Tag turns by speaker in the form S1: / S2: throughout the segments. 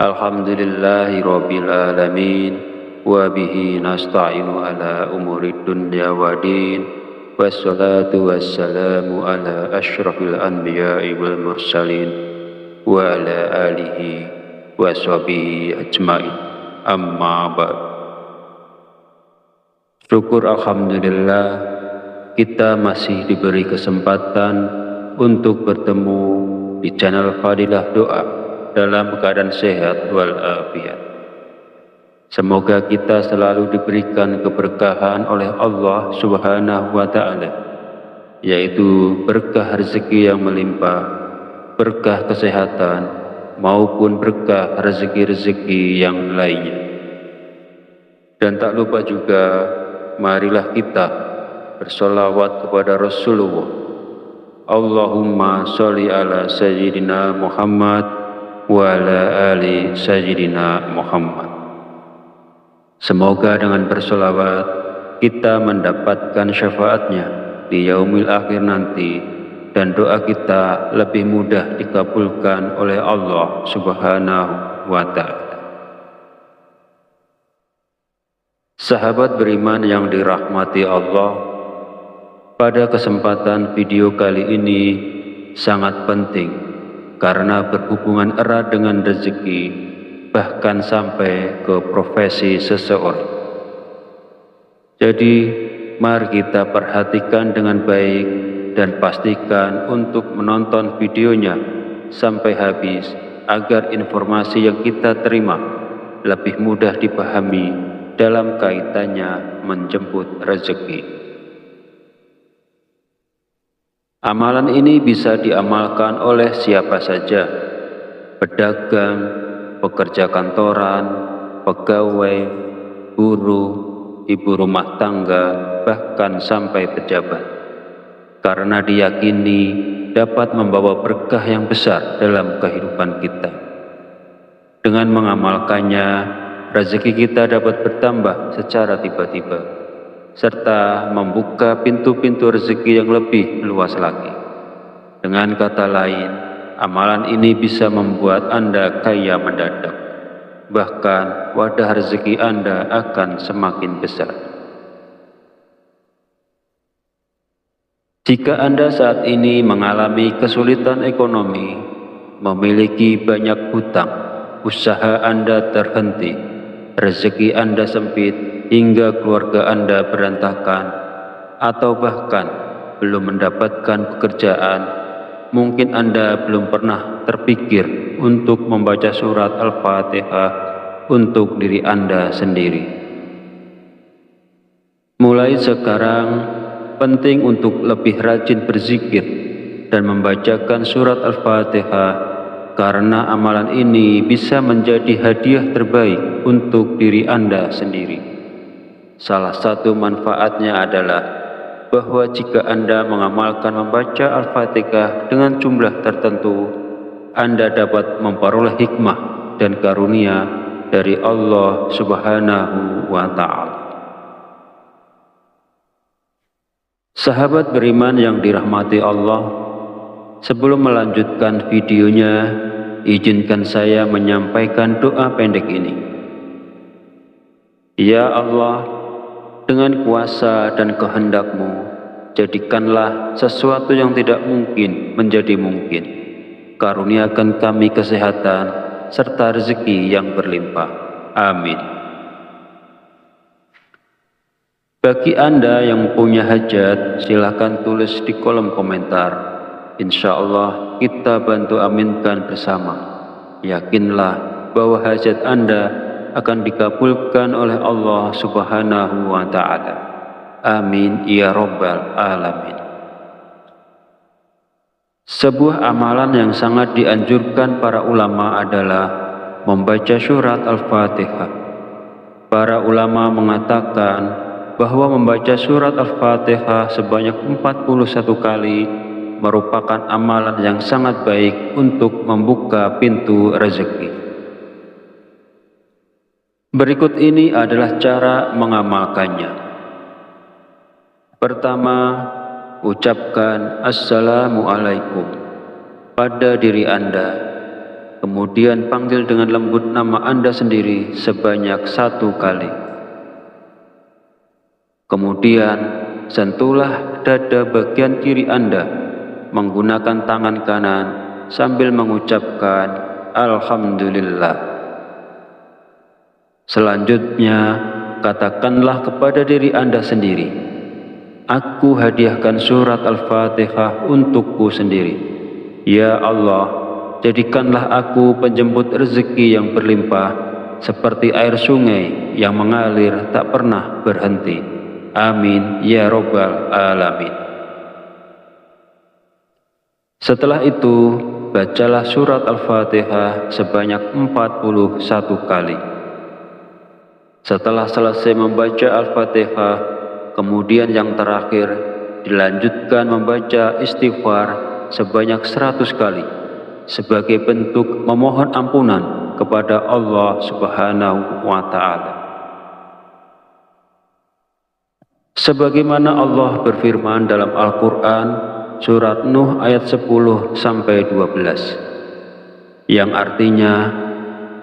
S1: Alhamdulillahi Rabbil Alamin, wa bihi nasta'inu ala umuri dunya wa din, wassalatu wassalamu ala ashrafil anbiya'i wal mursalin, wa ala alihi wa sahbihi ajma'in, amma ba'd. Syukur Alhamdulillah, kita masih diberi kesempatan untuk bertemu di channel Fadilah Doa dalam keadaan sehat walafiat. Semoga kita selalu diberikan keberkahan oleh Allah Subhanahu wa Ta'ala, yaitu berkah rezeki yang melimpah, berkah kesehatan, maupun berkah rezeki-rezeki yang lainnya. Dan tak lupa juga, marilah kita bersolawat kepada Rasulullah. Allahumma sholli ala Sayyidina Muhammad wa ala ali Sayyidina Muhammad. Semoga dengan bersolawat kita mendapatkan syafaatnya di yaumil akhir nanti, dan doa kita lebih mudah dikabulkan oleh Allah Subhanahu wa Ta'ala. Sahabat beriman yang dirahmati Allah, pada kesempatan video kali ini sangat penting karena berhubungan erat dengan rezeki, bahkan sampai ke profesi seseorang. Jadi, mari kita perhatikan dengan baik dan pastikan untuk menonton videonya sampai habis agar informasi yang kita terima lebih mudah dipahami dalam kaitannya menjemput rezeki. Amalan ini bisa diamalkan oleh siapa saja, pedagang, pekerja kantoran, pegawai, buruh, ibu rumah tangga, bahkan sampai pejabat, karena diyakini dapat membawa berkah yang besar dalam kehidupan kita. Dengan mengamalkannya, rezeki kita dapat bertambah secara tiba-tiba, serta membuka pintu-pintu rezeki yang lebih luas lagi. Dengan kata lain, amalan ini bisa membuat Anda kaya mendadak. Bahkan wadah rezeki Anda akan semakin besar. Jika Anda saat ini mengalami kesulitan ekonomi, memiliki banyak hutang, usaha Anda terhenti, rezeki Anda sempit, hingga keluarga Anda berantakan, atau bahkan belum mendapatkan pekerjaan, mungkin Anda belum pernah terpikir untuk membaca surat Al-Fatihah untuk diri Anda sendiri. Mulai sekarang, penting untuk lebih rajin berzikir dan membacakan surat Al-Fatihah, karena amalan ini bisa menjadi hadiah terbaik untuk diri Anda sendiri. Salah satu manfaatnya adalah bahwa jika Anda mengamalkan membaca Al-Fatihah dengan jumlah tertentu, Anda dapat memperoleh hikmah dan karunia dari Allah Subhanahu wa Ta'ala. Sahabat beriman yang dirahmati Allah, sebelum melanjutkan videonya, izinkan saya menyampaikan doa pendek ini. Ya Allah, dengan kuasa dan kehendak-Mu, jadikanlah sesuatu yang tidak mungkin menjadi mungkin. Karuniakan kami kesehatan serta rezeki yang berlimpah. Amin. Bagi Anda yang punya hajat, silakan tulis di kolom komentar. Insya Allah kita bantu aminkan bersama. Yakinlah bahwa hajat Anda akan dikabulkan oleh Allah Subhanahu wa Ta'ala. Amin ya Rabbal Alamin. Sebuah amalan yang sangat dianjurkan para ulama adalah membaca surat Al-Fatihah. Para ulama mengatakan bahwa membaca surat Al-Fatihah sebanyak 41 kali merupakan amalan yang sangat baik untuk membuka pintu rezeki. Berikut ini adalah cara mengamalkannya. Pertama, ucapkan Assalamualaikum pada diri Anda. Kemudian panggil dengan lembut nama Anda sendiri sebanyak 1 kali. Kemudian sentuhlah dada bagian kiri Anda menggunakan tangan kanan sambil mengucapkan Alhamdulillah. Selanjutnya, katakanlah kepada diri Anda sendiri, aku hadiahkan surat Al-Fatihah untukku sendiri. Ya Allah, jadikanlah aku penjemput rezeki yang berlimpah, seperti air sungai yang mengalir tak pernah berhenti. Amin ya Rabbal Alamin. Setelah itu, bacalah surat Al-Fatihah sebanyak 41 kali. Setelah selesai membaca Al-Fatihah, kemudian yang terakhir dilanjutkan membaca istighfar sebanyak 100 kali sebagai bentuk memohon ampunan kepada Allah Subhanahu wa Ta'ala. Sebagaimana Allah berfirman dalam Al-Quran surat Nuh ayat 10-12, yang artinya,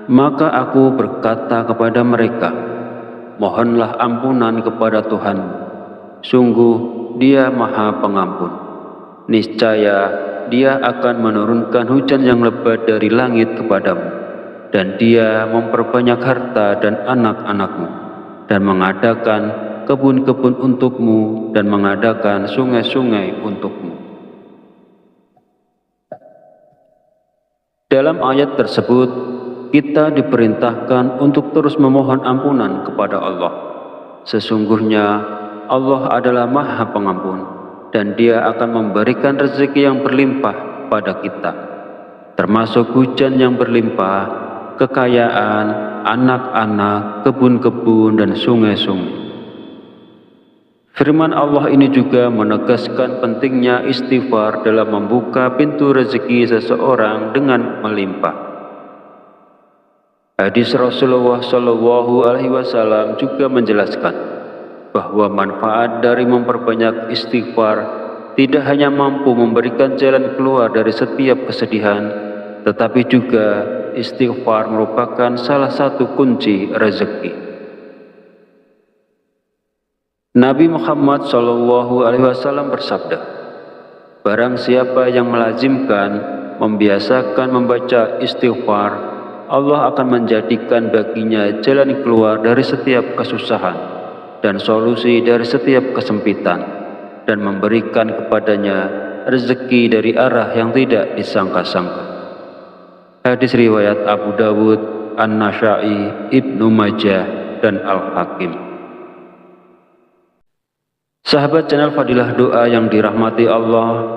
S1: maka aku berkata kepada mereka, mohonlah ampunan kepada Tuhanmu, sungguh Dia Maha Pengampun. Niscaya Dia akan menurunkan hujan yang lebat dari langit kepadamu, dan Dia memperbanyak harta dan anak-anakmu, dan mengadakan kebun-kebun untukmu, dan mengadakan sungai-sungai untukmu. Dalam ayat tersebut, kita diperintahkan untuk terus memohon ampunan kepada Allah. Sesungguhnya Allah adalah Maha Pengampun, dan Dia akan memberikan rezeki yang berlimpah pada kita, termasuk hujan yang berlimpah, kekayaan, anak-anak, kebun-kebun, dan sungai-sungai. Firman Allah ini juga menegaskan pentingnya istighfar dalam membuka pintu rezeki seseorang dengan melimpah. Hadis Rasulullah SAW juga menjelaskan bahwa manfaat dari memperbanyak istighfar tidak hanya mampu memberikan jalan keluar dari setiap kesedihan, tetapi juga istighfar merupakan salah satu kunci rezeki. Nabi Muhammad SAW bersabda, barang siapa yang melazimkan, membiasakan membaca istighfar, Allah akan menjadikan baginya jalan keluar dari setiap kesusahan dan solusi dari setiap kesempitan, dan memberikan kepadanya rezeki dari arah yang tidak disangka-sangka. Hadis riwayat Abu Dawud, An-Nasa'i, Ibnu Majah, dan Al-Hakim. Sahabat channel Fadilah Doa yang dirahmati Allah,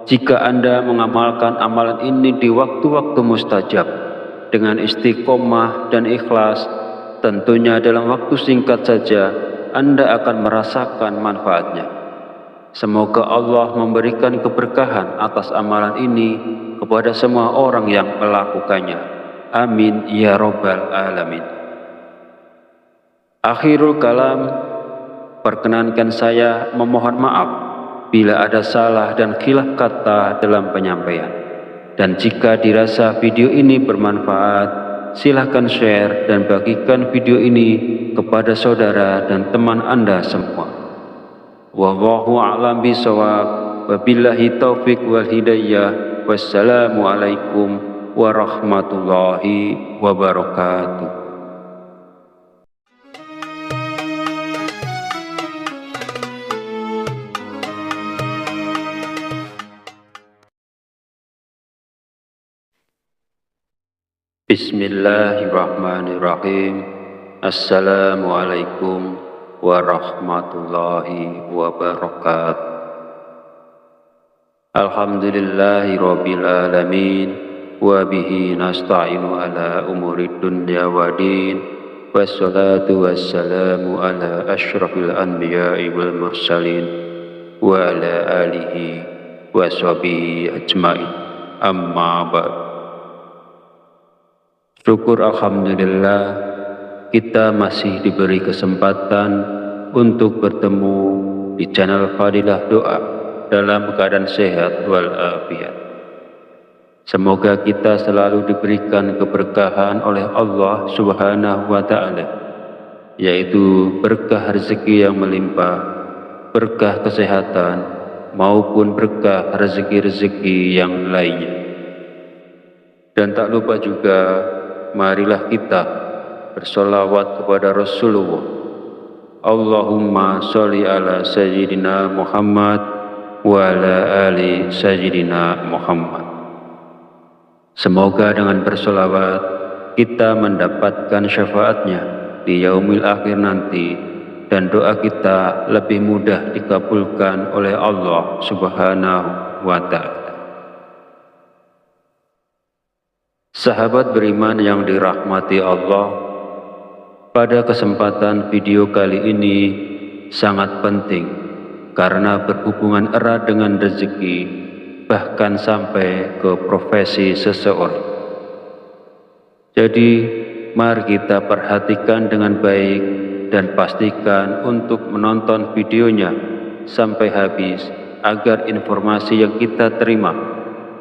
S1: jika Anda mengamalkan amalan ini di waktu-waktu mustajab dengan istiqomah dan ikhlas, tentunya dalam waktu singkat saja Anda akan merasakan manfaatnya. Semoga Allah memberikan keberkahan atas amalan ini kepada semua orang yang melakukannya. Amin ya Rabbal Alamin. Akhirul kalam, perkenankan saya memohon maaf bila ada salah dan khilaf kata dalam penyampaian. Dan jika dirasa video ini bermanfaat, silahkan share dan bagikan video ini kepada saudara dan teman Anda semua. Wallahu a'lam bishawab. Wabillahi taufik wal hidayah. Wassalamualaikum warahmatullahi wabarakatuh. Bismillahirrahmanirrahim. Assalamualaikum warahmatullahi wabarakatuh. Alhamdulillahi rabbil alamin, wa bihi nasta'inu ala umurid dunya wa din, wassalatu wassalamu ala asyrafil anbiya'i wal mursalin, wa ala alihi wa sahbihi ajma'in. Amma ba'd. Syukur alhamdulillah, kita masih diberi kesempatan untuk bertemu di channel Fadilah Doa dalam keadaan sehat walafiat. Semoga kita selalu diberikan keberkahan oleh Allah Subhanahu wa Ta'ala, yaitu berkah rezeki yang melimpah, berkah kesehatan, maupun berkah rezeki-rezeki yang lainnya. Dan tak lupa juga, marilah kita bersolawat kepada Rasulullah. Allahumma sholli ala Sayyidina Muhammad wa ala ali Sayyidina Muhammad. Semoga dengan bersolawat kita mendapatkan syafaatnya di yaumil akhir nanti, dan doa kita lebih mudah dikabulkan oleh Allah Subhanahu wa Ta'ala. Sahabat beriman yang dirahmati Allah, pada kesempatan video kali ini sangat penting karena berhubungan erat dengan rezeki, bahkan sampai ke profesi seseorang. Jadi, mari kita perhatikan dengan baik dan pastikan untuk menonton videonya sampai habis agar informasi yang kita terima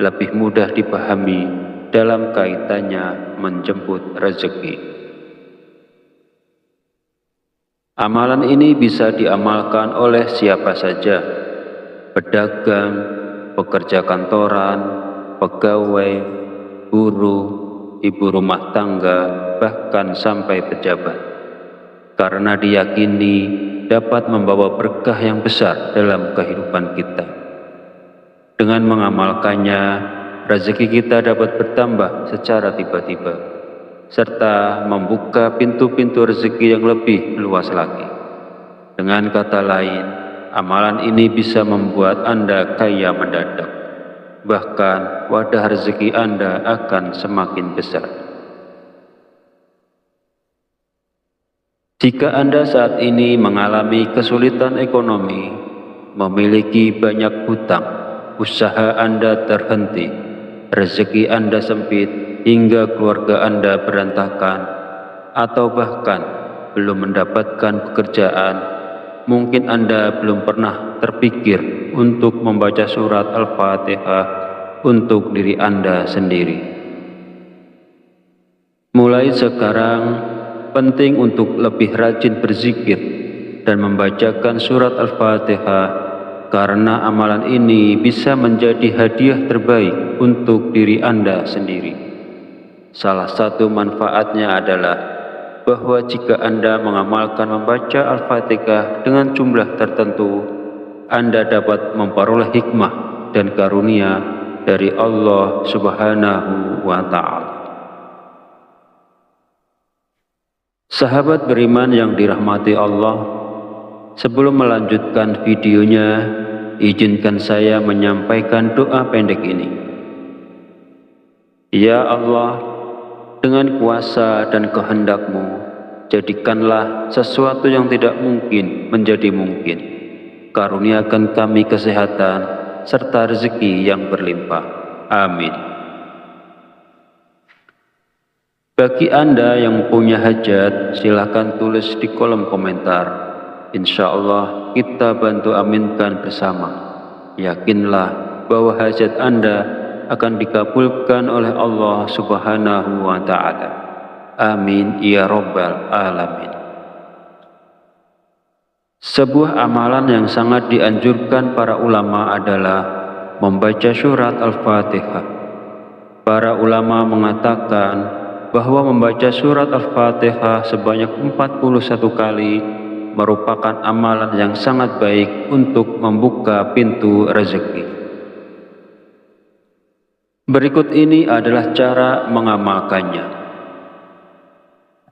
S1: lebih mudah dipahami dalam kaitannya menjemput rezeki. Amalan ini bisa diamalkan oleh siapa saja, pedagang, pekerja kantoran, pegawai, buruh, ibu rumah tangga, bahkan sampai pejabat, karena diyakini dapat membawa berkah yang besar dalam kehidupan kita. Dengan mengamalkannya, rezeki kita dapat bertambah secara tiba-tiba, serta membuka pintu-pintu rezeki yang lebih luas lagi. Dengan kata lain, amalan ini bisa membuat Anda kaya mendadak. Bahkan wadah rezeki Anda akan semakin besar. Jika Anda saat ini mengalami kesulitan ekonomi, memiliki banyak hutang, usaha Anda terhenti, rezeki Anda sempit hingga keluarga Anda berantakan, atau bahkan belum mendapatkan pekerjaan, mungkin Anda belum pernah terpikir untuk membaca surat Al-Fatihah untuk diri Anda sendiri. Mulai sekarang, penting untuk lebih rajin berzikir dan membacakan surat Al-Fatihah, karena amalan ini bisa menjadi hadiah terbaik untuk diri Anda sendiri. Salah satu manfaatnya adalah bahwa jika Anda mengamalkan membaca Al-Fatihah dengan jumlah tertentu, Anda dapat memperoleh hikmah dan karunia dari Allah Subhanahu wa Ta'ala. Sahabat beriman yang dirahmati Allah, sebelum melanjutkan videonya, izinkan saya menyampaikan doa pendek ini. Ya Allah, dengan kuasa dan kehendak-Mu, jadikanlah sesuatu yang tidak mungkin menjadi mungkin. Karuniakan kami kesehatan serta rezeki yang berlimpah. Amin. Bagi Anda yang punya hajat, silakan tulis di kolom komentar. Insya Allah kita bantu aminkan bersama. Yakinlah bahwa hajat Anda akan dikabulkan oleh Allah Subhanahu wa Ta'ala. Amin ya Rabbal Alamin. Sebuah amalan yang sangat dianjurkan para ulama adalah membaca surat Al-Fatihah. Para ulama mengatakan bahwa membaca surat Al-Fatihah sebanyak 41 kali merupakan amalan yang sangat baik untuk membuka pintu rezeki. Berikut ini adalah cara mengamalkannya.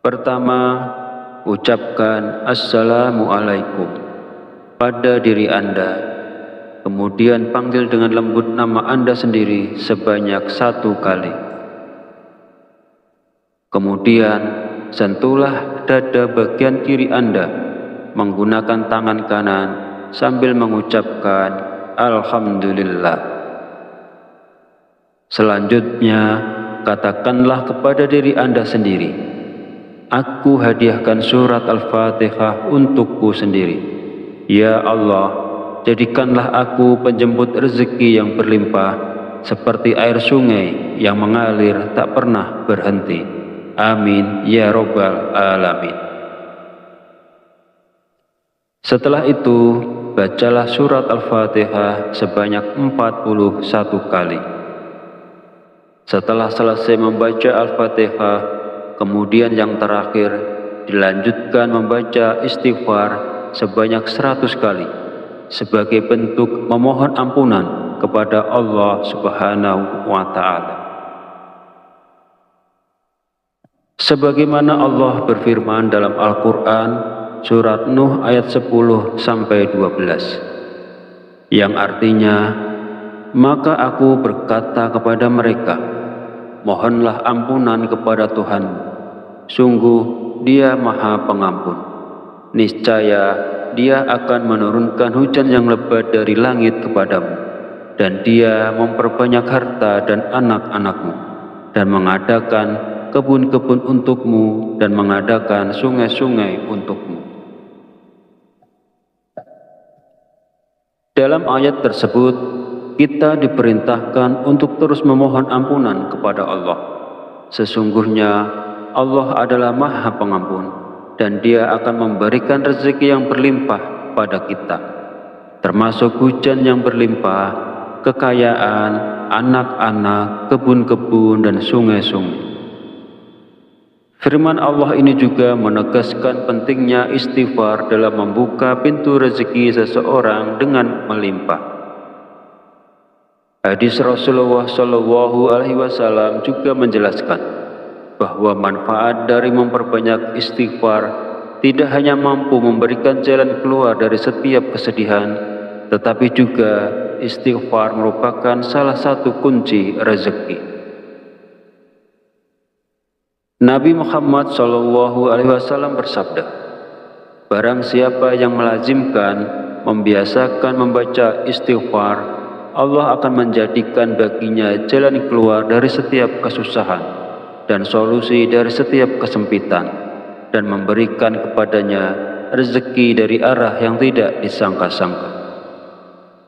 S1: Pertama, ucapkan Assalamualaikum pada diri Anda. Kemudian panggil dengan lembut nama Anda sendiri sebanyak 1 kali. Kemudian sentuhlah dada bagian kiri Anda menggunakan tangan kanan sambil mengucapkan Alhamdulillah. Selanjutnya, katakanlah kepada diri Anda sendiri, aku hadiahkan surat Al-Fatihah untukku sendiri. Ya Allah, jadikanlah aku penjemput rezeki yang berlimpah, seperti air sungai yang mengalir tak pernah berhenti. Amin ya Rabbal Alamin. Setelah itu, bacalah surat Al-Fatihah sebanyak 41 kali. Setelah selesai membaca Al-Fatihah, kemudian yang terakhir dilanjutkan membaca istighfar sebanyak 100 kali sebagai bentuk memohon ampunan kepada Allah Subhanahu wa Ta'ala. Sebagaimana Allah berfirman dalam Al-Quran surat Nuh ayat 10-12, yang artinya, maka aku berkata kepada mereka, mohonlah ampunan kepada Tuhanmu, sungguh Dia Maha Pengampun. Niscaya Dia akan menurunkan hujan yang lebat dari langit kepadamu, dan Dia memperbanyak harta dan anak-anakmu, dan mengadakan kebun-kebun untukmu, dan mengadakan sungai-sungai untukmu. Dalam ayat tersebut, kita diperintahkan untuk terus memohon ampunan kepada Allah. Sesungguhnya Allah adalah Maha Pengampun, dan Dia akan memberikan rezeki yang berlimpah pada kita, termasuk hujan yang berlimpah, kekayaan, anak-anak, kebun-kebun, dan sungai-sungai. Firman Allah ini juga menegaskan pentingnya istighfar dalam membuka pintu rezeki seseorang dengan melimpah. Hadis Rasulullah SAW juga menjelaskan bahwa manfaat dari memperbanyak istighfar tidak hanya mampu memberikan jalan keluar dari setiap kesedihan, tetapi juga istighfar merupakan salah satu kunci rezeki. Nabi Muhammad SAW bersabda, barang siapa yang melazimkan, membiasakan membaca istighfar, Allah akan menjadikan baginya jalan keluar dari setiap kesusahan dan solusi dari setiap kesempitan, dan memberikan kepadanya rezeki dari arah yang tidak disangka-sangka.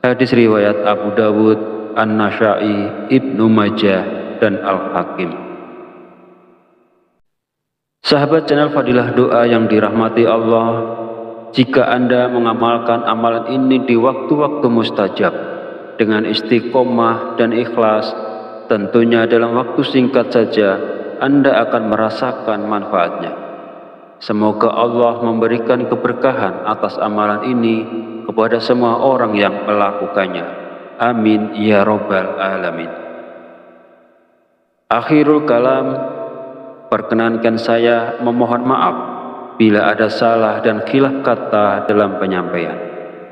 S1: Hadis riwayat Abu Dawud, An-Nasa'i, Ibnu Majah, dan Al-Hakim. Sahabat channel Fadilah Doa yang dirahmati Allah, jika Anda mengamalkan amalan ini di waktu-waktu mustajab dengan istiqomah dan ikhlas, tentunya dalam waktu singkat saja Anda akan merasakan manfaatnya. Semoga Allah memberikan keberkahan atas amalan ini kepada semua orang yang melakukannya. Amin ya Rabbal Alamin. Akhirul kalam, perkenankan saya memohon maaf bila ada salah dan khilaf kata dalam penyampaian.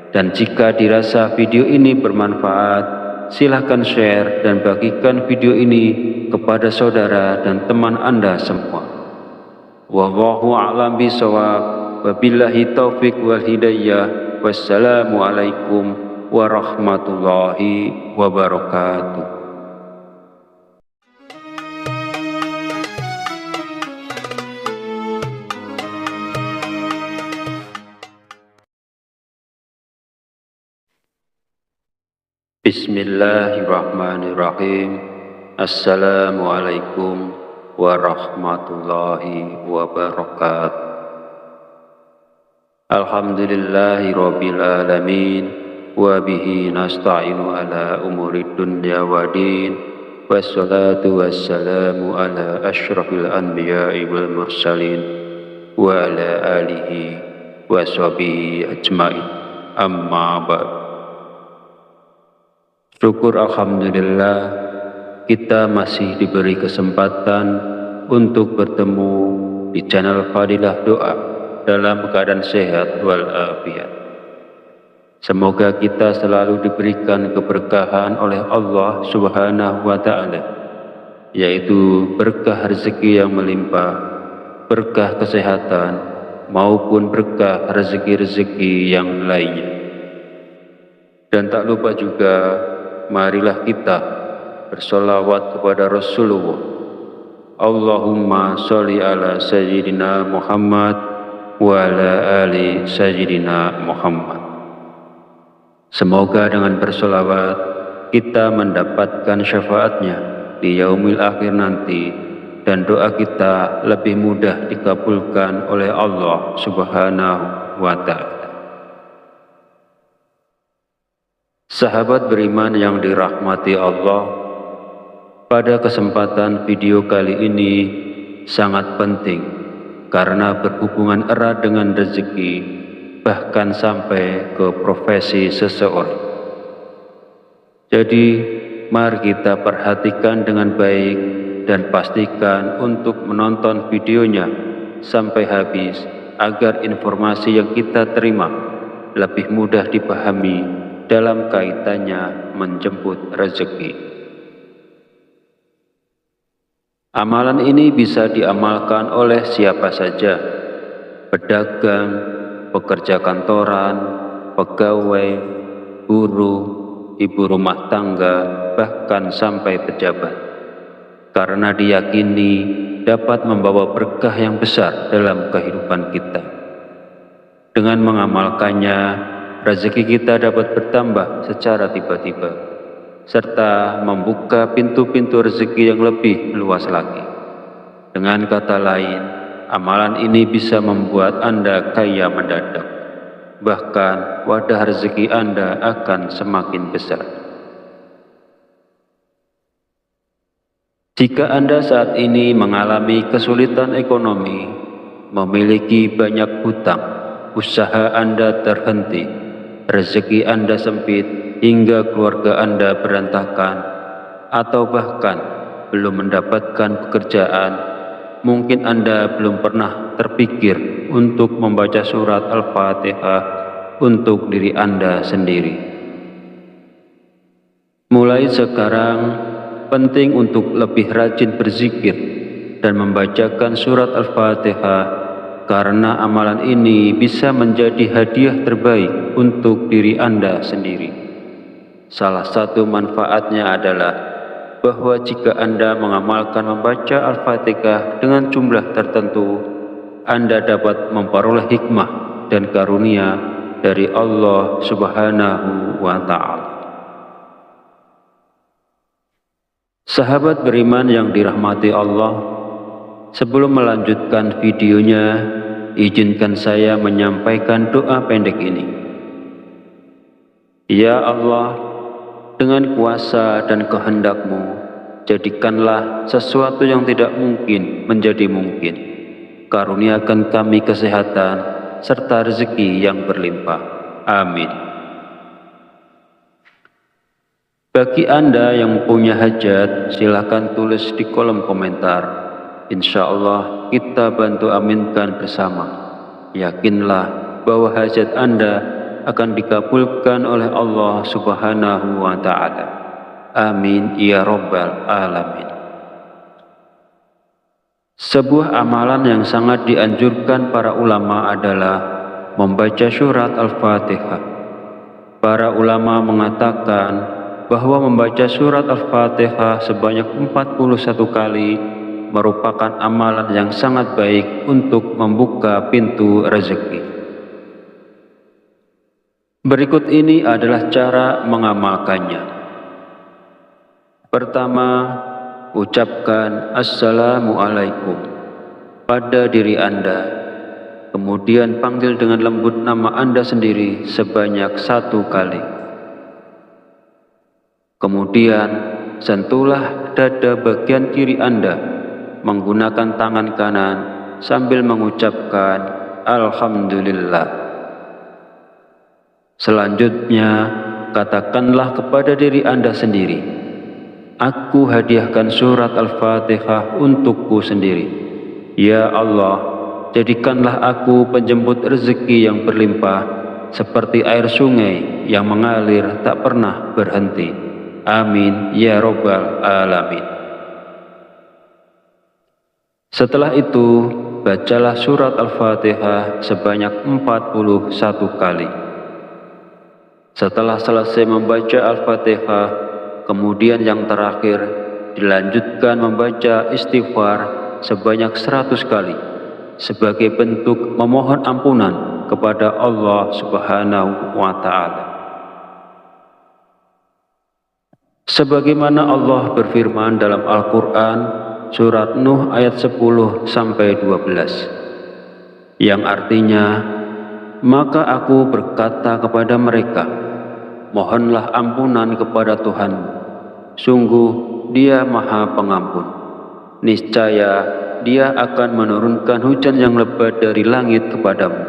S1: Dan jika dirasa video ini bermanfaat, silahkan share dan bagikan video ini kepada saudara dan teman Anda semua. Wallahu a'lam bishawab. Wabillahi taufik wal hidayah. Wassalamualaikum warahmatullahi wabarakatuh. Bismillahirrahmanirrahim. Assalamualaikum warahmatullahi wabarakatuh. Alhamdulillahi rabbil alamin, wa bihi nasta'inu ala umuri dunya wa din, wassalatu wassalamu ala asyrafil anbiya'i wal mursalin, wa ala alihi wa sahbihi ajma'in. Amma ba'd. Syukur alhamdulillah, kita masih diberi kesempatan untuk bertemu di channel Fadilah Doa dalam keadaan sehat walafiat. Semoga kita selalu diberikan keberkahan oleh Allah Subhanahu wa Ta'ala, yaitu berkah rezeki yang melimpah, berkah kesehatan, maupun berkah rezeki-rezeki yang lainnya. Dan tak lupa juga, marilah kita bersolawat kepada Rasulullah. Allahumma sholli ala Sayyidina Muhammad wa ala ali Sayyidina Muhammad. Semoga dengan bersolawat kita mendapatkan syafaatnya di yaumil akhir nanti, dan doa kita lebih mudah dikabulkan oleh Allah Subhanahu wa Ta'ala. Sahabat beriman yang dirahmati Allah, pada kesempatan video kali ini sangat penting karena berhubungan erat dengan rezeki, bahkan sampai ke profesi seseorang. Jadi, mari kita perhatikan dengan baik dan pastikan untuk menonton videonya sampai habis agar informasi yang kita terima lebih mudah dipahami dalam kaitannya menjemput rezeki. Amalan ini bisa diamalkan oleh siapa saja, pedagang, pekerja kantoran, pegawai, buruh, ibu rumah tangga, bahkan sampai pejabat, karena diyakini dapat membawa berkah yang besar dalam kehidupan kita. Dengan mengamalkannya, rezeki kita dapat bertambah secara tiba-tiba, serta membuka pintu-pintu rezeki yang lebih luas lagi. Dengan kata lain, amalan ini bisa membuat Anda kaya mendadak. Bahkan wadah rezeki Anda akan semakin besar. Jika Anda saat ini mengalami kesulitan ekonomi, memiliki banyak hutang, usaha Anda terhenti, rezeki Anda sempit, hingga keluarga Anda berantakan, atau bahkan belum mendapatkan pekerjaan, mungkin Anda belum pernah terpikir untuk membaca surat Al-Fatihah untuk diri Anda sendiri. Mulai sekarang, penting untuk lebih rajin berzikir dan membacakan surat Al-Fatihah, karena amalan ini bisa menjadi hadiah terbaik untuk diri Anda sendiri. Salah satu manfaatnya adalah bahwa jika Anda mengamalkan membaca Al-Fatihah dengan jumlah tertentu, Anda dapat memperoleh hikmah dan karunia dari Allah Subhanahu wa Ta'ala. Sahabat beriman yang dirahmati Allah, sebelum melanjutkan videonya, izinkan saya menyampaikan doa pendek ini. Ya Allah, dengan kuasa dan kehendak-Mu, jadikanlah sesuatu yang tidak mungkin menjadi mungkin. Karuniakan kami kesehatan serta rezeki yang berlimpah. Amin. Bagi Anda yang punya hajat, silakan tulis di kolom komentar. Insya Allah kita bantu aminkan bersama. Yakinlah bahwa hajat Anda akan dikabulkan oleh Allah Subhanahu wa Ta'ala. Amin ya Rabbal Alamin. Sebuah amalan yang sangat dianjurkan para ulama adalah membaca surat Al-Fatihah. Para ulama mengatakan bahwa membaca surat Al-Fatihah sebanyak 41 kali merupakan amalan yang sangat baik untuk membuka pintu rezeki. Berikut ini adalah cara mengamalkannya. Pertama, ucapkan Assalamualaikum pada diri Anda. Kemudian panggil dengan lembut nama Anda sendiri sebanyak 1 kali. Kemudian sentuhlah dada bagian kiri Anda menggunakan tangan kanan sambil mengucapkan Alhamdulillah. Selanjutnya, katakanlah kepada diri Anda sendiri, aku hadiahkan surat Al-Fatihah untukku sendiri. Ya Allah, jadikanlah aku penjemput rezeki yang berlimpah, seperti air sungai yang mengalir tak pernah berhenti. Amin ya Rabbal Alamin. Setelah itu, bacalah surat Al-Fatihah sebanyak 41 kali. Setelah selesai membaca Al-Fatihah, kemudian yang terakhir dilanjutkan membaca istighfar sebanyak 100 kali sebagai bentuk memohon ampunan kepada Allah Subhanahu wa Ta'ala. Sebagaimana Allah berfirman dalam Al-Quran surat Nuh ayat 10-12, yang artinya, maka aku berkata kepada mereka, mohonlah ampunan kepada Tuhanmu, sungguh Dia Maha Pengampun. Niscaya Dia akan menurunkan hujan yang lebat dari langit kepadamu,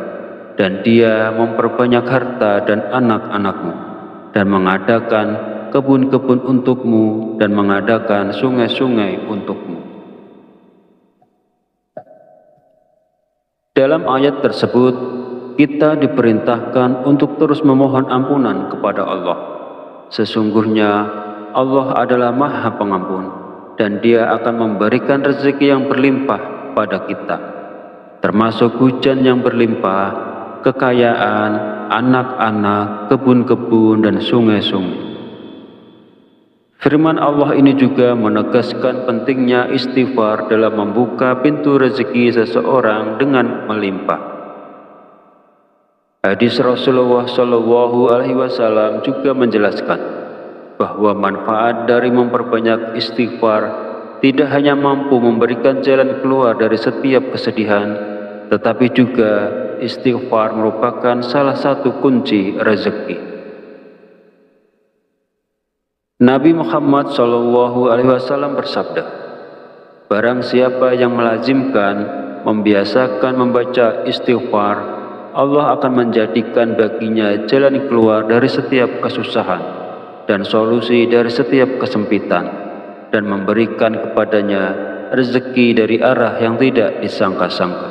S1: dan Dia memperbanyak harta dan anak-anakmu, dan mengadakan kebun-kebun untukmu, dan mengadakan sungai-sungai untukmu. Dalam ayat tersebut, kita diperintahkan untuk terus memohon ampunan kepada Allah. Sesungguhnya Allah adalah Maha Pengampun, dan Dia akan memberikan rezeki yang berlimpah pada kita, termasuk hujan yang berlimpah, kekayaan, anak-anak, kebun-kebun, dan sungai-sungai. Firman Allah ini juga menegaskan pentingnya istighfar dalam membuka pintu rezeki seseorang dengan melimpah. Hadis Rasulullah SAW juga menjelaskan bahwa manfaat dari memperbanyak istighfar tidak hanya mampu memberikan jalan keluar dari setiap kesedihan, tetapi juga istighfar merupakan salah satu kunci rezeki. Nabi Muhammad SAW bersabda, barang siapa yang melazimkan, membiasakan membaca istighfar, Allah akan menjadikan baginya jalan keluar dari setiap kesusahan dan solusi dari setiap kesempitan, dan memberikan kepadanya rezeki dari arah yang tidak disangka-sangka.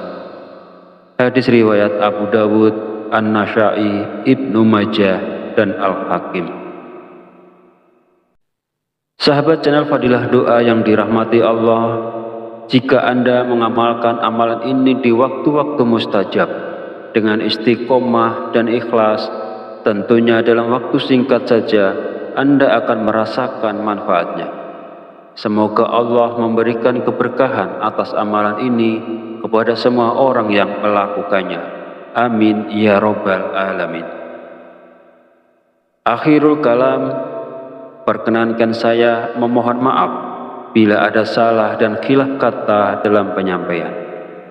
S1: Hadis riwayat Abu Dawud, An-Nasa'i, Ibnu Majah, dan Al-Hakim. Sahabat channel Fadilah Doa yang dirahmati Allah, jika Anda mengamalkan amalan ini di waktu-waktu mustajab dengan istiqomah dan ikhlas, tentunya dalam waktu singkat saja Anda akan merasakan manfaatnya. Semoga Allah memberikan keberkahan atas amalan ini kepada semua orang yang melakukannya. Amin ya Rabbal Alamin. Akhirul kalam, perkenankan saya memohon maaf bila ada salah dan khilaf kata dalam penyampaian.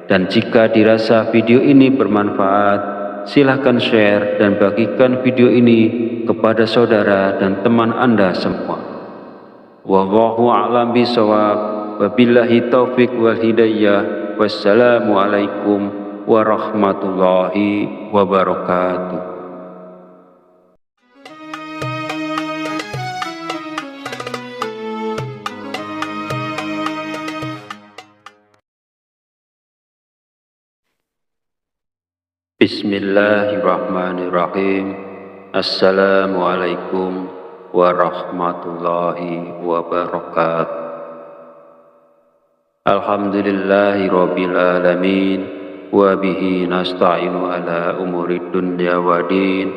S1: Dan jika dirasa video ini bermanfaat, silahkan share dan bagikan video ini kepada saudara dan teman Anda semua. Wallahu a'lam bishawab. Wabillahi taufik wal hidayah. Wassalamualaikum warahmatullahi wabarakatuh. Bismillahirrahmanirrahim. Assalamualaikum warahmatullahi wabarakatuh. Alhamdulillahi rabbil alamin, wa bihi nasta'inu ala umurid dunya wa din,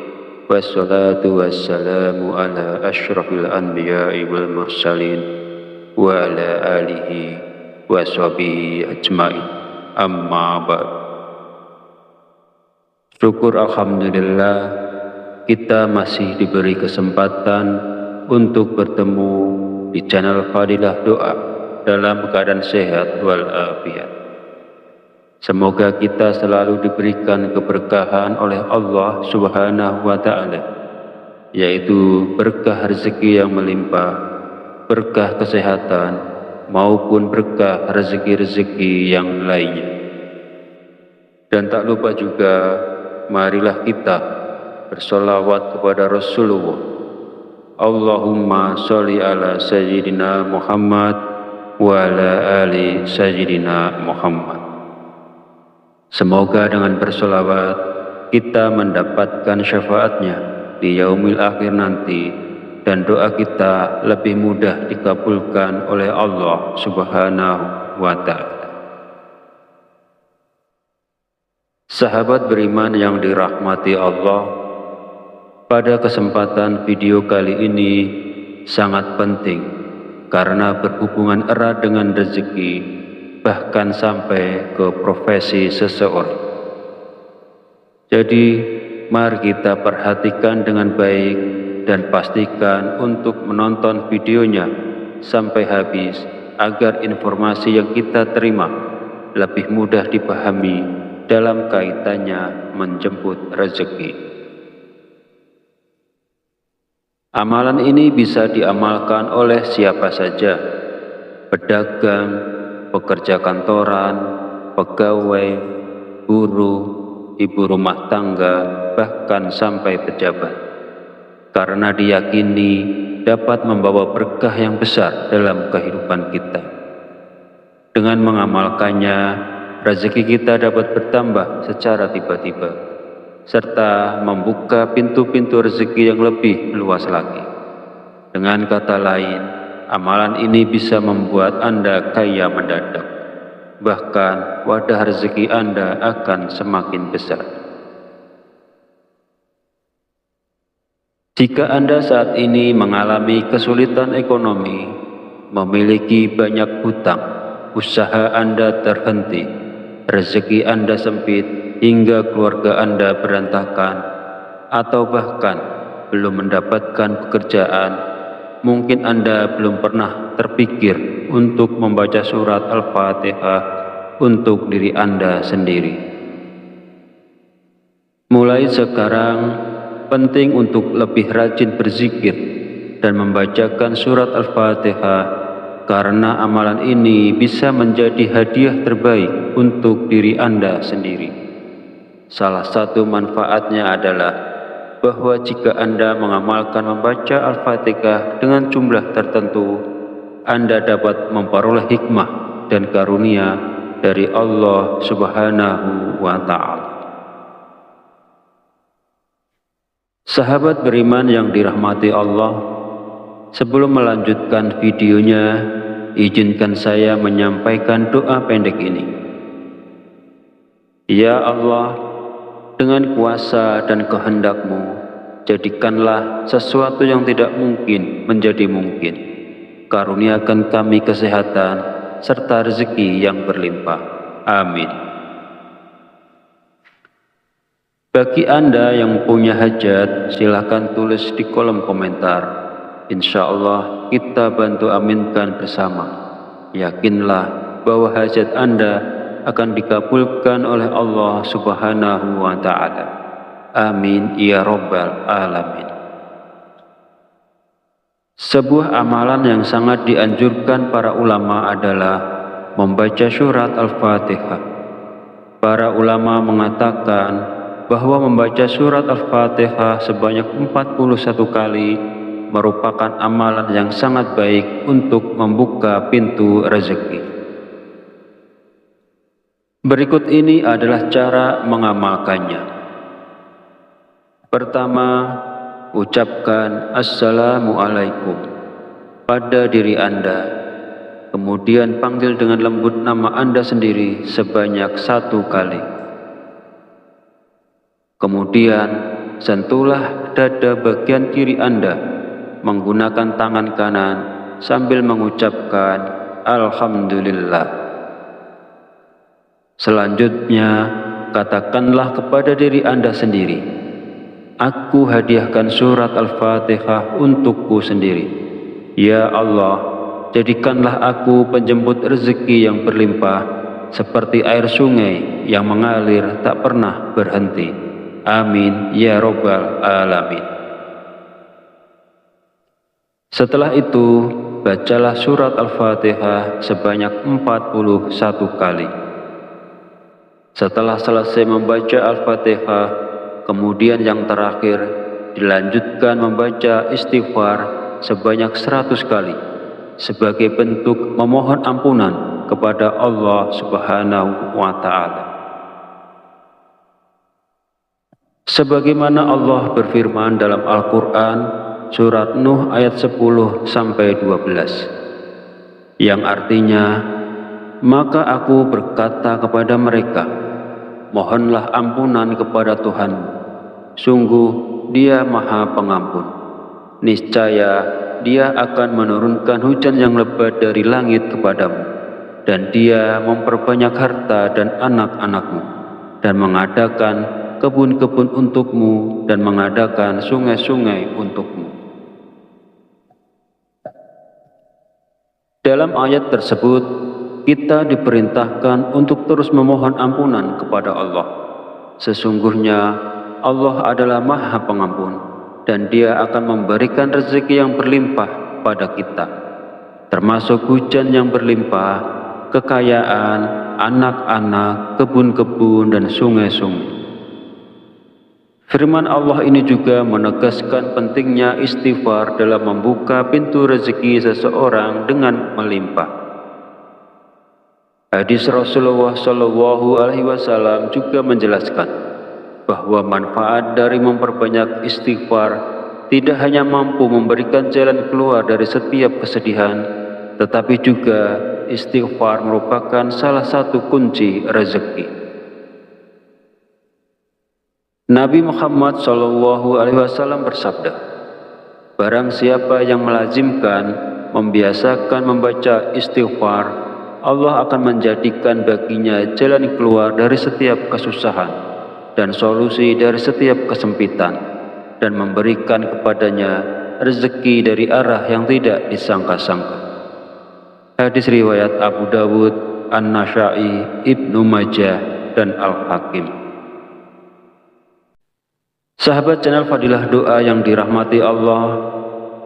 S1: wassalatu wassalamu ala asyrafil anbiya'i wal mursalin, wa ala alihi wa sahbihi ajma'in. Amma ba'd. Syukur alhamdulillah kita masih diberi kesempatan untuk bertemu di channel Fadilah Doa dalam keadaan sehat walafiat. Semoga kita selalu diberikan keberkahan oleh Allah Subhanahu wa Ta'ala, yaitu berkah rezeki yang melimpah, berkah kesehatan, maupun berkah rezeki-rezeki yang lainnya. Dan tak lupa juga, marilah kita bersolawat kepada Rasulullah. Allahumma sholli ala Sayyidina Muhammad wa ala ali Sayyidina Muhammad. Semoga dengan bersolawat kita mendapatkan syafaatnya di yaumil akhir nanti, dan doa kita lebih mudah dikabulkan oleh Allah Subhanahu wa Ta'ala. Sahabat beriman yang dirahmati Allah, pada kesempatan video kali ini sangat penting karena berhubungan erat dengan rezeki, bahkan sampai ke profesi seseorang. Jadi, mari kita perhatikan dengan baik dan pastikan untuk menonton videonya sampai habis agar informasi yang kita terima lebih mudah dipahami dalam kaitannya menjemput rezeki. Amalan ini bisa diamalkan oleh siapa saja, pedagang, pekerja kantoran, pegawai, buruh, ibu rumah tangga, bahkan sampai pejabat, karena diyakini dapat membawa berkah yang besar dalam kehidupan kita. Dengan mengamalkannya, rezeki kita dapat bertambah secara tiba-tiba, serta membuka pintu-pintu rezeki yang lebih luas lagi. Dengan kata lain, amalan ini bisa membuat Anda kaya mendadak. Bahkan wadah rezeki Anda akan semakin besar. Jika Anda saat ini mengalami kesulitan ekonomi, memiliki banyak hutang, usaha Anda terhenti, rezeki Anda sempit hingga keluarga Anda berantakan, atau bahkan belum mendapatkan pekerjaan, mungkin Anda belum pernah terpikir untuk membaca surat Al-Fatihah untuk diri Anda sendiri. Mulai sekarang, penting untuk lebih rajin berzikir dan membacakan surat Al-Fatihah, karena amalan ini bisa menjadi hadiah terbaik untuk diri Anda sendiri. Salah satu manfaatnya adalah bahwa jika Anda mengamalkan membaca Al-Fatihah dengan jumlah tertentu, Anda dapat memperoleh hikmah dan karunia dari Allah Subhanahu wa Ta'ala. Sahabat beriman yang dirahmati Allah, sebelum melanjutkan videonya, izinkan saya menyampaikan doa pendek ini. Ya Allah, dengan kuasa dan kehendak-Mu, jadikanlah sesuatu yang tidak mungkin menjadi mungkin. Karuniakan kami kesehatan serta rezeki yang berlimpah. Amin. Bagi Anda yang punya hajat, silakan tulis di kolom komentar. Insya Allah kita bantu aminkan bersama. Yakinlah bahwa hajat Anda akan dikabulkan oleh Allah Subhanahu wa Ta'ala. Amin ya Rabbal Alamin. Sebuah amalan yang sangat dianjurkan para ulama adalah membaca surat Al-Fatihah. Para ulama mengatakan bahwa membaca surat Al-Fatihah sebanyak 41 kali merupakan amalan yang sangat baik untuk membuka pintu rezeki. Berikut ini adalah cara mengamalkannya. Pertama, ucapkan Assalamualaikum pada diri Anda, kemudian panggil dengan lembut nama Anda sendiri sebanyak 1 kali. Kemudian, sentuhlah dada bagian kiri Anda menggunakan tangan kanan sambil mengucapkan Alhamdulillah. Selanjutnya, katakanlah kepada diri Anda sendiri, aku hadiahkan surat Al-Fatihah untukku sendiri. Ya Allah, jadikanlah aku penjemput rezeki yang berlimpah, seperti air sungai yang mengalir tak pernah berhenti. Amin ya Rabbal Alamin. Setelah itu, bacalah surat Al-Fatihah sebanyak 41 kali. Setelah selesai membaca Al-Fatihah, kemudian yang terakhir dilanjutkan membaca istighfar sebanyak 100 kali sebagai bentuk memohon ampunan kepada Allah Subhanahu wa Ta'ala. Sebagaimana Allah berfirman dalam Al-Quran surat Nuh ayat 10-12, yang artinya, maka aku berkata kepada mereka, mohonlah ampunan kepada Tuhanmu, sungguh Dia Maha Pengampun. Niscaya Dia akan menurunkan hujan yang lebat dari langit kepadamu, dan Dia memperbanyak harta dan anak-anakmu, dan mengadakan kebun-kebun untukmu dan mengadakan sungai-sungai untukmu. Dalam ayat tersebut, kita diperintahkan untuk terus memohon ampunan kepada Allah. Sesungguhnya Allah adalah Maha Pengampun, dan Dia akan memberikan rezeki yang berlimpah pada kita, termasuk hujan yang berlimpah, kekayaan, anak-anak, kebun-kebun, dan sungai-sungai. Firman Allah ini juga menegaskan pentingnya istighfar dalam membuka pintu rezeki seseorang dengan melimpah. Hadis Rasulullah SAW juga menjelaskan bahwa manfaat dari memperbanyak istighfar tidak hanya mampu memberikan jalan keluar dari setiap kesedihan, tetapi juga istighfar merupakan salah satu kunci rezeki. Nabi Muhammad SAW bersabda, barang siapa yang melazimkan, membiasakan membaca istighfar, Allah akan menjadikan baginya jalan keluar dari setiap kesusahan dan solusi dari setiap kesempitan, dan memberikan kepadanya rezeki dari arah yang tidak disangka-sangka. Hadis riwayat Abu Dawud, An-Nasa'i, Ibnu Majah, dan Al-Hakim. Sahabat channel Fadilah Doa yang dirahmati Allah,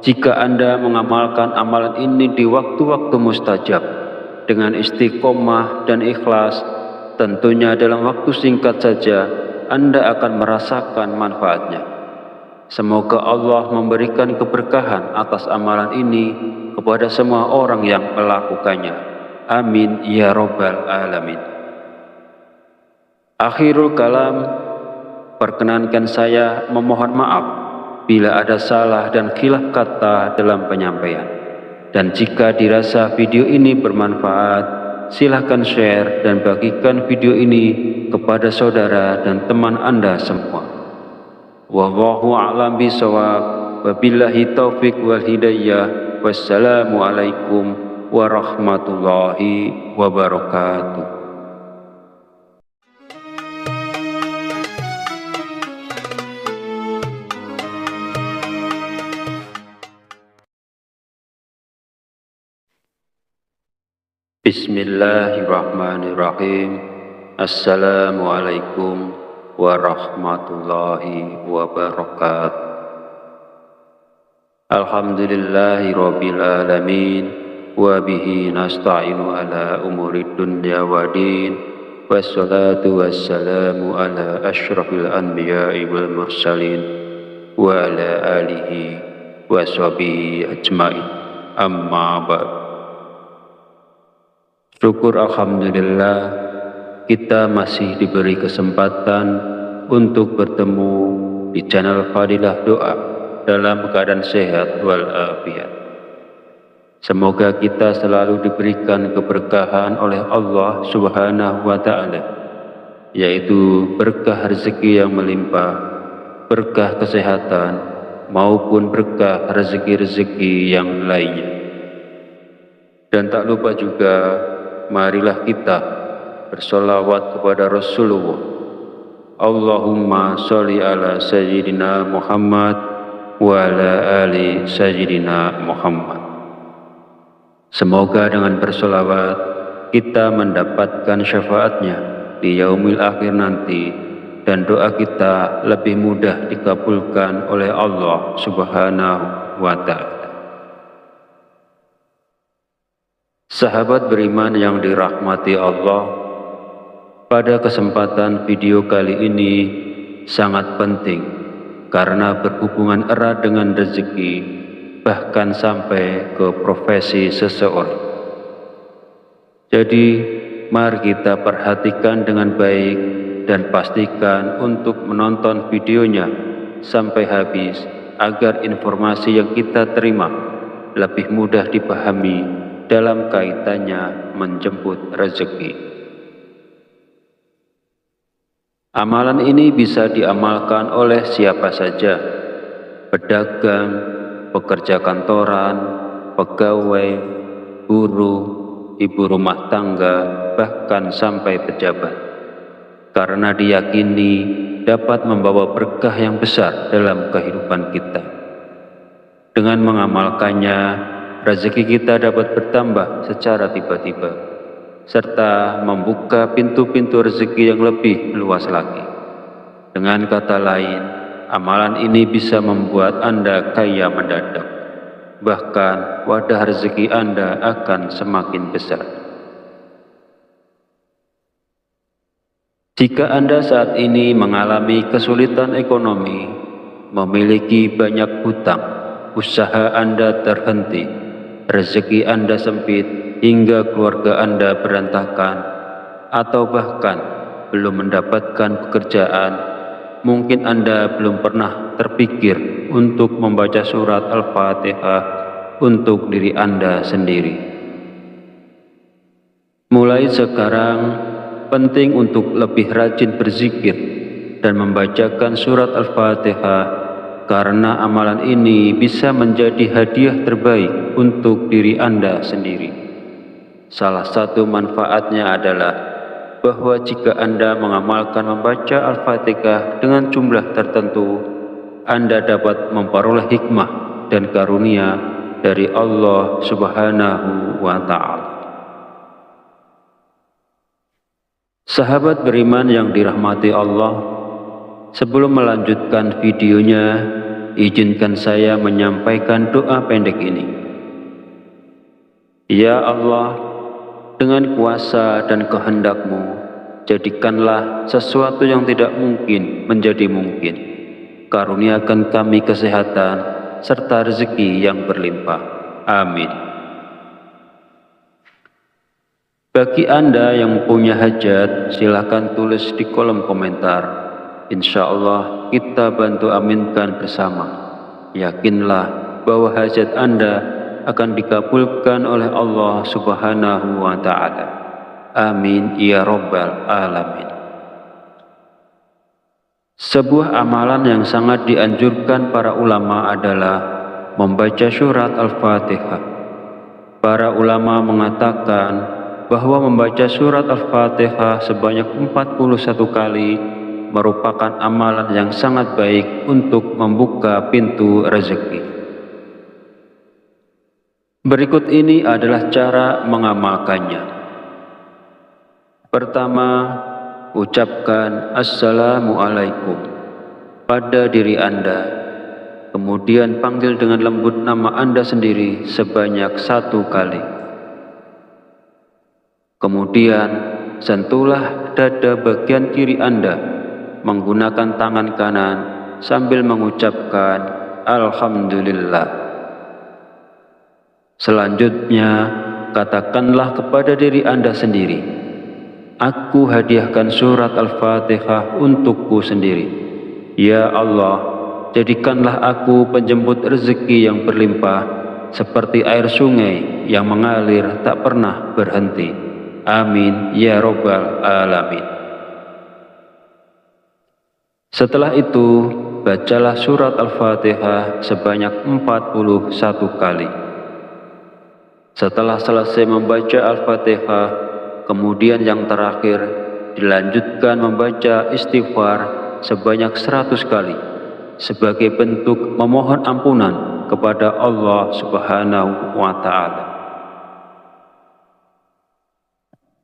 S1: jika Anda mengamalkan amalan ini di waktu-waktu mustajab dengan istiqomah dan ikhlas, tentunya dalam waktu singkat saja Anda akan merasakan manfaatnya. Semoga Allah memberikan keberkahan atas amalan ini kepada semua orang yang melakukannya. Amin ya Rabbal Alamin. Akhirul kalam, perkenankan saya memohon maaf bila ada salah dan khilaf kata dalam penyampaian. Dan jika dirasa video ini bermanfaat, silahkan share dan bagikan video ini kepada saudara dan teman Anda semua. Wallahu a'lam bishawab. Wabillahi taufik wal hidayah. Wassalamualaikum warahmatullahi wabarakatuh. Bismillahirrahmanirrahim. Assalamualaikum warahmatullahi wabarakatuh. Alhamdulillahi rabbil alamin, wa bihi nasta'inu ala umurid dunya wa din, wassalatu wassalamu ala asyrafil anbiya'i wal mursalin, wa ala alihi wa sahbihi ajma'in. Amma ba'd. Syukur alhamdulillah kita masih diberi kesempatan untuk bertemu di channel Fadilah Doa dalam keadaan sehat walafiat. Semoga kita selalu diberikan keberkahan oleh Allah Subhanahu wa Ta'ala, yaitu berkah rezeki yang melimpah, berkah kesehatan, maupun berkah rezeki-rezeki yang lainnya. Dan tak lupa juga, marilah kita bersolawat kepada Rasulullah. Allahumma sholli ala Sayyidina Muhammad wa ala ali Sayyidina Muhammad. Semoga dengan bersolawat kita mendapatkan syafaatnya di yaumil akhir nanti, dan doa kita lebih mudah dikabulkan oleh Allah Subhanahu wa Ta'ala. Sahabat beriman yang dirahmati Allah, pada kesempatan video kali ini sangat penting karena berhubungan erat dengan rezeki, bahkan sampai ke profesi seseorang. Jadi, mari kita perhatikan dengan baik dan pastikan untuk menonton videonya sampai habis agar informasi yang kita terima lebih mudah dipahami dalam kaitannya menjemput rezeki. Amalan ini bisa diamalkan oleh siapa saja, pedagang, pekerja kantoran, pegawai, buruh, ibu rumah tangga, bahkan sampai pejabat, karena diyakini dapat membawa berkah yang besar dalam kehidupan kita. Dengan mengamalkannya, rezeki kita dapat bertambah secara tiba-tiba, serta membuka pintu-pintu rezeki yang lebih luas lagi. Dengan kata lain, amalan ini bisa membuat Anda kaya mendadak. Bahkan wadah rezeki Anda akan semakin besar. Jika Anda saat ini mengalami kesulitan ekonomi, memiliki banyak hutang, usaha Anda terhenti, rezeki Anda sempit hingga keluarga Anda berantakan, atau bahkan belum mendapatkan pekerjaan, mungkin Anda belum pernah terpikir untuk membaca surat Al-Fatihah untuk diri Anda sendiri. Mulai sekarang, penting untuk lebih rajin berzikir dan membacakan surat Al-Fatihah, karena amalan ini bisa menjadi hadiah terbaik untuk diri Anda sendiri. Salah satu manfaatnya adalah bahwa jika Anda mengamalkan membaca Al-Fatihah dengan jumlah tertentu, Anda dapat memperoleh hikmah dan karunia dari Allah Subhanahu wa Ta'ala. Sahabat beriman yang dirahmati Allah, sebelum melanjutkan videonya, izinkan saya menyampaikan doa pendek ini. Ya Allah, dengan kuasa dan kehendak-Mu, jadikanlah sesuatu yang tidak mungkin menjadi mungkin. Karuniakan kami kesehatan serta rezeki yang berlimpah. Amin. Bagi Anda yang punya hajat, silakan tulis di kolom komentar. Insya Allah kita bantu aminkan bersama. Yakinlah bahwa hajat Anda akan dikabulkan oleh Allah Subhanahu wa Ta'ala. Amin ya Rabbal Alamin. Sebuah amalan yang sangat dianjurkan para ulama adalah membaca surat Al-Fatihah. Para ulama mengatakan bahwa membaca surat Al-Fatihah sebanyak 41 kali merupakan amalan yang sangat baik untuk membuka pintu rezeki. Berikut ini adalah cara mengamalkannya. Pertama, ucapkan Assalamualaikum pada diri Anda. Kemudian panggil dengan lembut nama Anda sendiri sebanyak 1 kali. Kemudian sentuhlah dada bagian kiri Anda menggunakan tangan kanan sambil mengucapkan Alhamdulillah. Selanjutnya, katakanlah kepada diri Anda sendiri, aku hadiahkan surat Al-Fatihah untukku sendiri. Ya Allah, jadikanlah aku penjemput rezeki yang berlimpah, seperti air sungai yang mengalir tak pernah berhenti. Amin ya Rabbal Alamin. Setelah itu, bacalah surat Al-Fatihah sebanyak 41 kali. Setelah selesai membaca Al-Fatihah, kemudian yang terakhir dilanjutkan membaca istighfar sebanyak 100 kali sebagai bentuk memohon ampunan kepada Allah Subhanahu wa Ta'ala.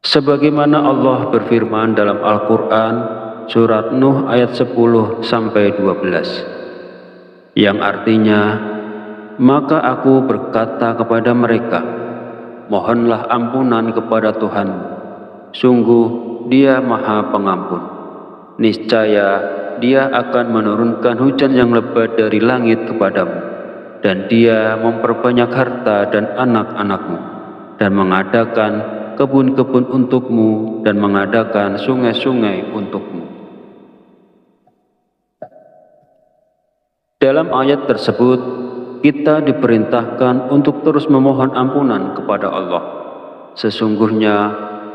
S1: Sebagaimana Allah berfirman dalam Al-Quran surat Nuh ayat 10-12, yang artinya, maka aku berkata kepada mereka, mohonlah ampunan kepada Tuhanmu, sungguh Dia Maha Pengampun. Niscaya Dia akan menurunkan hujan yang lebat dari langit kepadamu, dan Dia memperbanyak harta dan anak-anakmu, dan mengadakan kebun-kebun untukmu, dan mengadakan sungai-sungai untukmu. Dalam ayat tersebut, kita diperintahkan untuk terus memohon ampunan kepada Allah. Sesungguhnya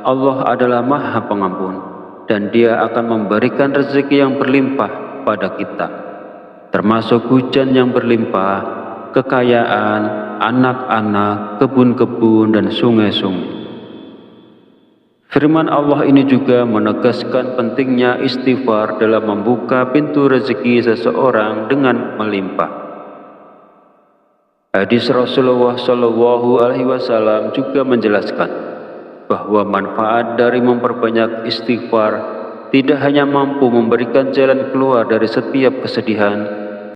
S1: Allah adalah Maha Pengampun, dan Dia akan memberikan rezeki yang berlimpah pada kita, termasuk hujan yang berlimpah, kekayaan, anak-anak, kebun-kebun, dan sungai-sungai. Firman Allah ini juga menegaskan pentingnya istighfar dalam membuka pintu rezeki seseorang dengan melimpah. Hadis Rasulullah Shallallahu Alaihi Wasallam juga menjelaskan bahwa manfaat dari memperbanyak istighfar tidak hanya mampu memberikan jalan keluar dari setiap kesedihan,